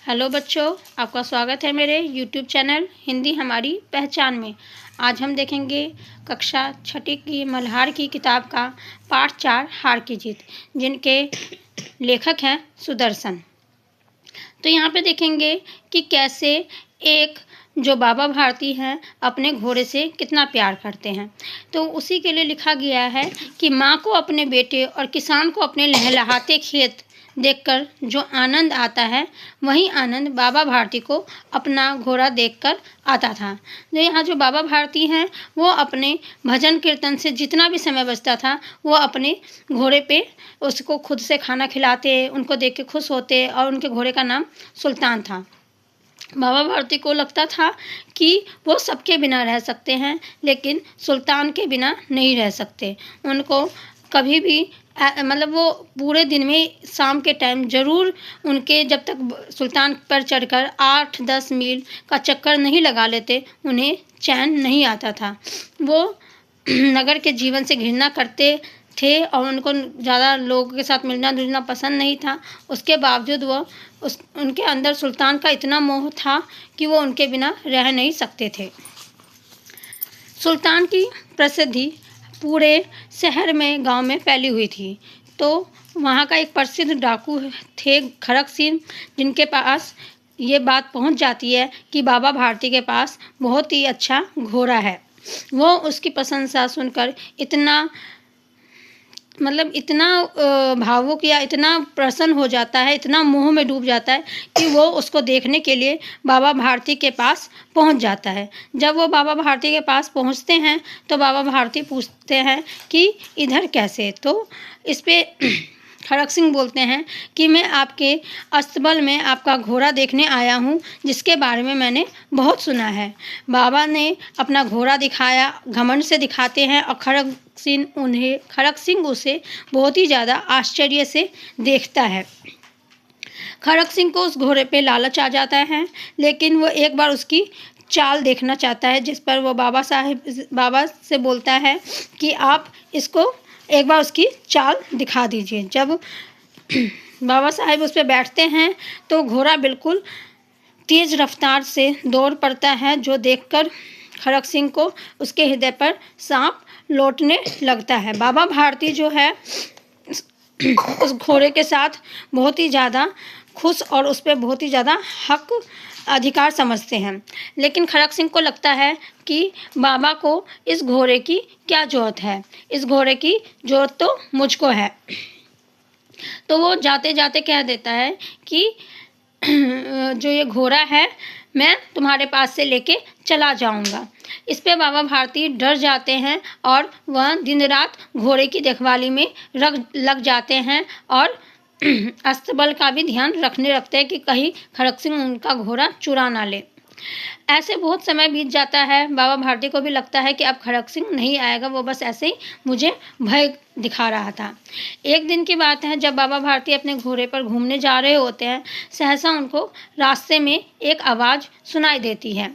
Hello बच्चों, आपका स्वागत है मेरे YouTube चैनल हिंदी हमारी पहचान में। आज हम देखेंगे कक्षा छठी की मल्हार की किताब का पाठ 4 हार की जीत, जिनके लेखक हैं सुदर्शन। तो यहाँ पे देखेंगे कि कैसे एक जो बाबा भारती हैं अपने घोड़े से कितना प्यार करते हैं। तो उसी के लिए लिखा गया है कि माँ को अपने बेटे और किसान को अपने लहलहाते खेत देखकर जो आनंद आता है, वही आनंद बाबा भारती को अपना घोड़ा देखकर आता था। जो यहाँ जो बाबा भारती हैं वो अपने भजन कीर्तन से जितना भी समय बचता था वो अपने घोड़े पे उसको खुद से खाना खिलाते, उनको देख के खुश होते, और उनके घोड़े का नाम सुल्तान था। बाबा भारती को लगता था कि वो सबके बिना रह सकते हैं, लेकिन सुल्तान के बिना नहीं रह सकते। उनको कभी भी मतलब वो पूरे दिन में शाम के टाइम ज़रूर उनके, जब तक सुल्तान पर चढ़कर 8-10 मील का चक्कर नहीं लगा लेते, उन्हें चैन नहीं आता था। वो नगर के जीवन से घृणा करते थे और उनको ज़्यादा लोगों के साथ मिलना जुलना पसंद नहीं था। उसके बावजूद वो उनके अंदर सुल्तान का इतना मोह था कि वो उनके बिना रह नहीं सकते थे। सुल्तान की प्रसिद्धि पूरे शहर में, गांव में फैली हुई थी। तो वहाँ का एक प्रसिद्ध डाकू थे खड़क सिंह, जिनके पास ये बात पहुँच जाती है कि बाबा भारती के पास बहुत ही अच्छा घोड़ा है। वो उसकी प्रशंसा सुनकर इतना भावुक या इतना प्रसन्न हो जाता है, इतना मोह में डूब जाता है कि वो उसको देखने के लिए बाबा भारती के पास पहुंच जाता है। जब वो बाबा भारती के पास पहुंचते हैं तो बाबा भारती पूछते हैं कि इधर कैसे। तो इस पे खड़क सिंह बोलते हैं कि मैं आपके अस्तबल में आपका घोड़ा देखने आया हूँ, जिसके बारे में मैंने बहुत सुना है। बाबा ने अपना घोड़ा दिखाया, घमंड से दिखाते हैं, और खड़क सिंह उसे बहुत ही ज़्यादा आश्चर्य से देखता है। खड़क सिंह को उस घोड़े पे लालच आ जाता है, लेकिन वो एक बार उसकी चाल देखना चाहता है, जिस पर वो बाबा से बोलता है कि आप इसको एक बार उसकी चाल दिखा दीजिए। जब बाबा साहब उस पर बैठते हैं तो घोड़ा बिल्कुल तेज रफ्तार से दौड़ पड़ता है, जो देखकर खड़क सिंह को उसके हृदय पर सांप लौटने लगता है। बाबा भारती जो है उस घोड़े के साथ बहुत ही ज़्यादा खुश और उस पर बहुत ही ज़्यादा हक अधिकार समझते हैं, लेकिन खड़क सिंह को लगता है कि बाबा को इस घोड़े की क्या ज़रूरत है, इस घोड़े की ज़रूरत तो मुझको है। तो वो जाते जाते कह देता है कि जो ये घोड़ा है मैं तुम्हारे पास से लेके चला जाऊंगा। इस पे बाबा भारती डर जाते हैं और वह दिन रात घोड़े की देखभाली में लग जाते हैं, और अस्तबल का भी ध्यान रखते हैं कि कहीं खड़क सिंह उनका घोड़ा चुरा ना ले। ऐसे बहुत समय बीत जाता है। बाबा भारती को भी लगता है कि अब खड़क सिंह नहीं आएगा, वो बस ऐसे ही मुझे भय दिखा रहा था। एक दिन की बात है, जब बाबा भारती अपने घोड़े पर घूमने जा रहे होते हैं, सहसा उनको रास्ते में एक आवाज़ सुनाई देती है।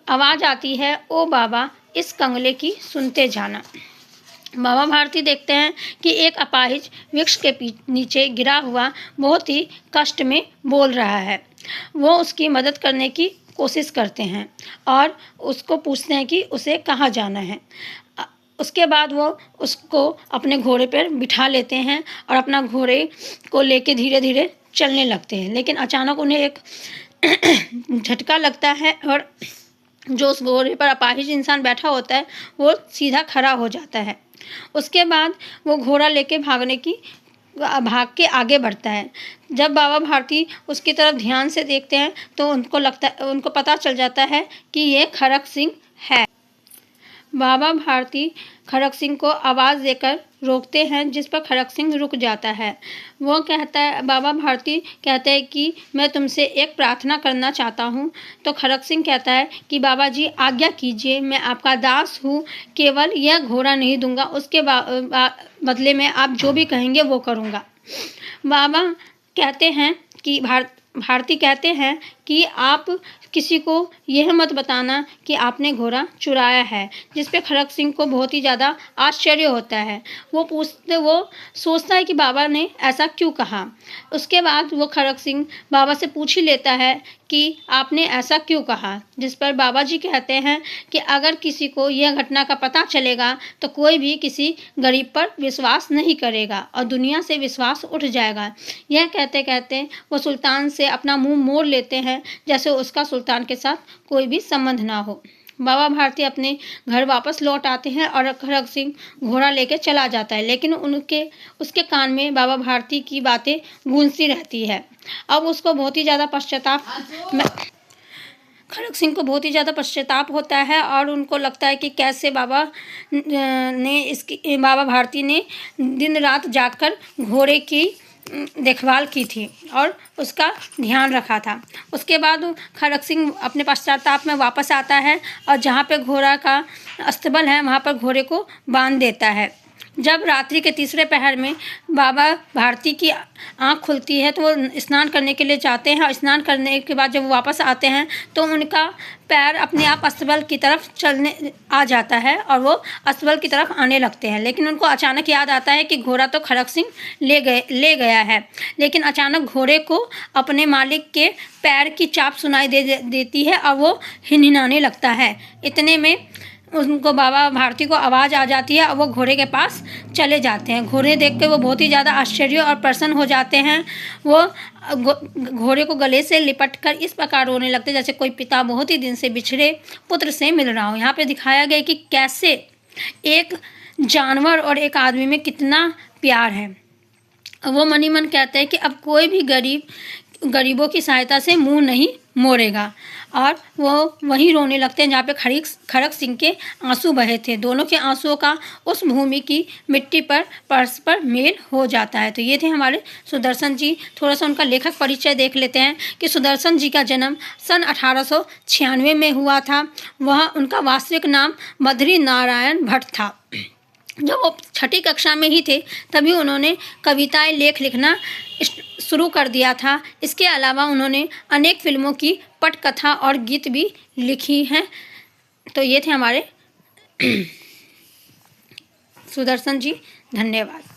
आवाज़ आती है, ओ बाबा इस कंगले की सुनते जाना। बाबा भारती देखते हैं कि एक अपाहिज वृक्ष के नीचे गिरा हुआ बहुत ही कष्ट में बोल रहा है। वो उसकी मदद करने की कोशिश करते हैं और उसको पूछते हैं कि उसे कहाँ जाना है। उसके बाद वो उसको अपने घोड़े पर बिठा लेते हैं और अपना घोड़े को लेके धीरे धीरे चलने लगते हैं। लेकिन अचानक उन्हें एक झटका लगता है और जो उस घोड़े पर अपाहिज इंसान बैठा होता है वो सीधा खड़ा हो जाता है। उसके बाद वो घोड़ा लेके भाग के आगे बढ़ता है। जब बाबा भारती उसकी तरफ ध्यान से देखते हैं तो उनको पता चल जाता है कि ये खड़क सिंह है। बाबा भारती खड़क सिंह को आवाज़ देकर रोकते हैं, जिस पर खड़क सिंह रुक जाता है। बाबा भारती कहते हैं कि मैं तुमसे एक प्रार्थना करना चाहता हूँ। तो खड़क सिंह कहता है कि बाबा जी आज्ञा कीजिए, मैं आपका दास हूँ, केवल यह घोड़ा नहीं दूंगा, उसके बदले में आप जो भी कहेंगे वो करूँगा। बाबा कहते हैं कि भारती कहते हैं कि आप किसी को यह मत बताना कि आपने घोड़ा चुराया है, जिस पे खड़क सिंह को बहुत ही ज़्यादा आश्चर्य होता है। वो सोचता है कि बाबा ने ऐसा क्यों कहा। उसके बाद वो खड़क सिंह बाबा से पूछ ही लेता है कि आपने ऐसा क्यों कहा, जिस पर बाबा जी कहते हैं कि अगर किसी को यह घटना का पता चलेगा तो कोई भी किसी गरीब पर विश्वास नहीं करेगा और दुनिया से विश्वास उठ जाएगा। यह कहते कहते वो सुल्तान से अपना मुंह मोड़ लेते हैं, जैसे उसका सुल्तान के साथ कोई भी संबंध ना हो। बाबा भारती अपने घर वापस लौट आते हैं और खड़क सिंह घोड़ा लेके चला जाता है, लेकिन उसके कान में बाबा भारती की बातें गूंजती रहती है। अब उसको बहुत ही ज़्यादा खड़क सिंह को बहुत ही ज़्यादा पश्चाताप होता है और उनको लगता है कि कैसे बाबा भारती ने दिन रात जागकर घोड़े की देखभाल की थी और उसका ध्यान रखा था। उसके बाद खड़क सिंह अपने पश्चाताप में वापस आता है और जहाँ पे घोड़ा का अस्तबल है वहाँ पर घोड़े को बांध देता है। जब रात्रि के तीसरे पहर में बाबा भारती की आँख खुलती है तो वो स्नान करने के लिए जाते हैं और स्नान करने के बाद जब वो वापस आते हैं तो उनका पैर अपने आप अस्तबल की तरफ चलने आ जाता है और वो अस्तबल की तरफ आने लगते हैं। लेकिन उनको अचानक याद आता है कि घोड़ा तो खड़क सिंह ले गया है। लेकिन अचानक घोड़े को अपने मालिक के पैर की चाप सुनाई देती है और वो हिनहिनाने लगता है। इतने में उनको बाबा भारती को आवाज़ आ जाती है और वो घोड़े के पास चले जाते हैं। घोड़े देख के वो बहुत ही ज़्यादा आश्चर्य और प्रसन्न हो जाते हैं। वो घोड़े को गले से लिपट कर इस प्रकार रोने लगते जैसे कोई पिता बहुत ही दिन से बिछड़े पुत्र से मिल रहा हो। यहाँ पे दिखाया गया कि कैसे एक जानवर और एक आदमी में कितना प्यार है। वो मन ही मन कहते हैं कि अब कोई भी गरीबों की सहायता से मुंह नहीं मोड़ेगा और वो वहीं रोने लगते हैं जहाँ पे खड़क सिंह के आंसू बहे थे। दोनों के आंसुओं का उस भूमि की मिट्टी पर परस्पर मेल हो जाता है। तो ये थे हमारे सुदर्शन जी। थोड़ा सा उनका लेखक परिचय देख लेते हैं कि सुदर्शन जी का जन्म सन 1896 में हुआ था। वह उनका वास्तविक नाम बद्री नारायण भट्ट था। जब वो छठी कक्षा में ही थे तभी उन्होंने कविताएं लिखना शुरू कर दिया था। इसके अलावा उन्होंने अनेक फिल्मों की पटकथा और गीत भी लिखी हैं। तो ये थे हमारे सुदर्शन जी। धन्यवाद।